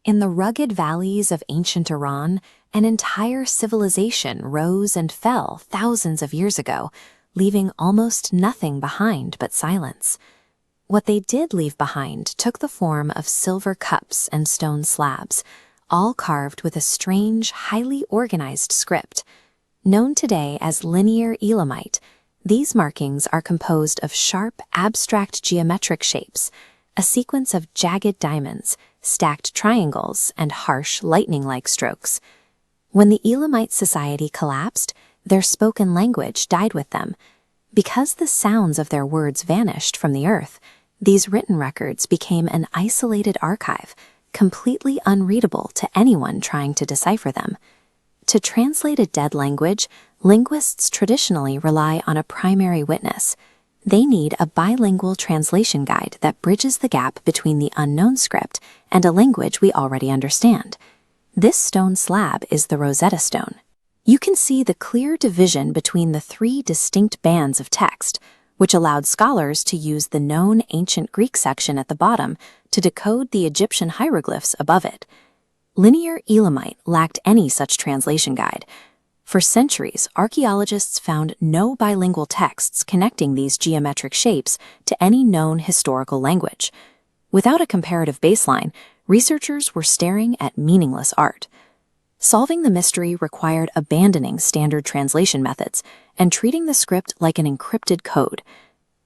In the rugged valleys of ancient Iran, an entire civilization rose and fell thousands of years ago, leaving almost nothing behind but silence. What they did leave behind took the form of silver cups and stone slabs, all carved with a strange, highly organized script. Known today as Linear Elamite, these markings are composed of sharp, abstract geometric shapes, a sequence of jagged diamonds, stacked triangles, and harsh, lightning-like strokes. When the Elamite society collapsed, their spoken language died with them. Because the sounds of their words vanished from the earth, these written records became an isolated archive, completely unreadable to anyone trying to decipher them. To translate a dead language, linguists traditionally rely on a primary witness. They need a bilingual translation guide that bridges the gap between the unknown script and a language we already understand. This stone slab is the Rosetta Stone. You can see the clear division between the three distinct bands of text, which allowed scholars to use the known ancient Greek section at the bottom to decode the Egyptian hieroglyphs above it. Linear Elamite lacked any such translation guide. For centuries, archaeologists found no bilingual texts connecting these geometric shapes to any known historical language. Without a comparative baseline, researchers were staring at meaningless art. Solving the mystery required abandoning standard translation methods and treating the script like an encrypted code.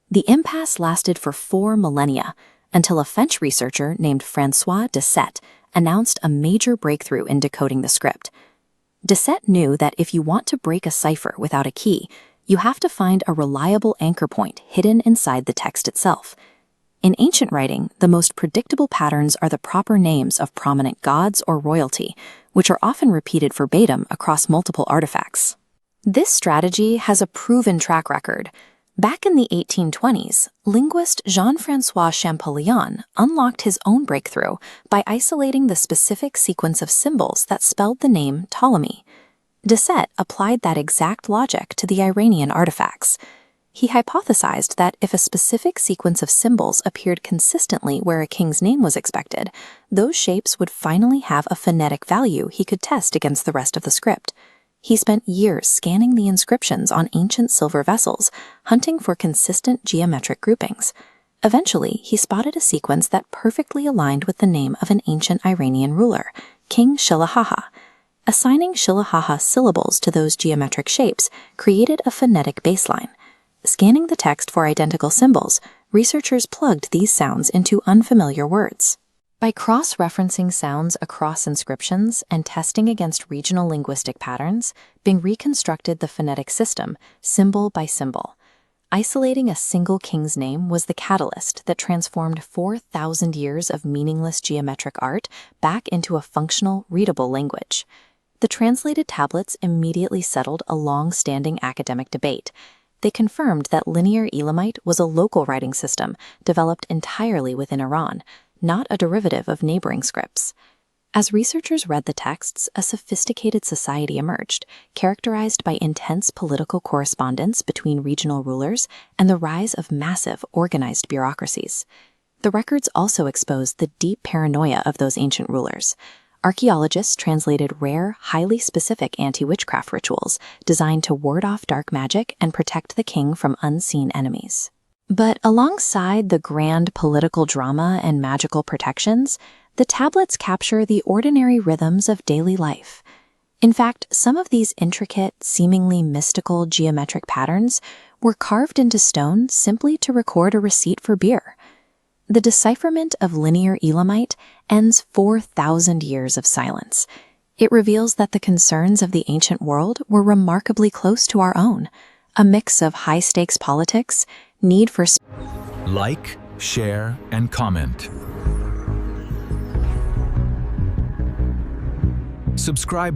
The impasse lasted for 4 millennia, until a French researcher named François Desset announced a major breakthrough in decoding the script. Desset knew that if you want to break a cipher without a key, you have to find a reliable anchor point hidden inside the text itself. In ancient writing, the most predictable patterns are the proper names of prominent gods or royalty, which are often repeated verbatim across multiple artifacts. This strategy has a proven track record. Back in the 1820s, linguist Jean-François Champollion unlocked his own breakthrough by isolating the specific sequence of symbols that spelled the name Ptolemy. Desset applied that exact logic to the Iranian artifacts. He hypothesized that if a specific sequence of symbols appeared consistently where a king's name was expected, those shapes would finally have a phonetic value he could test against the rest of the script. He spent years scanning the inscriptions on ancient silver vessels, hunting for consistent geometric groupings. Eventually, he spotted a sequence that perfectly aligned with the name of an ancient Iranian ruler, King Shilhaha. Assigning Shilhaha syllables to those geometric shapes created a phonetic baseline. Scanning the text for identical symbols, researchers plugged these sounds into unfamiliar words. By cross-referencing sounds across inscriptions and testing against regional linguistic patterns, Bing reconstructed the phonetic system, symbol by symbol. Isolating a single king's name was the catalyst that transformed 4,000 years of meaningless geometric art back into a functional, readable language. The translated tablets immediately settled a long-standing academic debate. They confirmed that Linear Elamite was a local writing system developed entirely within Iran, not a derivative of neighboring scripts. As researchers read the texts, a sophisticated society emerged, characterized by intense political correspondence between regional rulers and the rise of massive, organized bureaucracies. The records also exposed the deep paranoia of those ancient rulers. Archaeologists translated rare, highly specific anti-witchcraft rituals designed to ward off dark magic and protect the king from unseen enemies. But alongside the grand political drama and magical protections, the tablets capture the ordinary rhythms of daily life. In fact, some of these intricate, seemingly mystical geometric patterns were carved into stone simply to record a receipt for beer. The decipherment of Linear Elamite ends 4,000 years of silence. It reveals that the concerns of the ancient world were remarkably close to our own, a mix of high-stakes politics, need for like, share, and comment. Subscribe.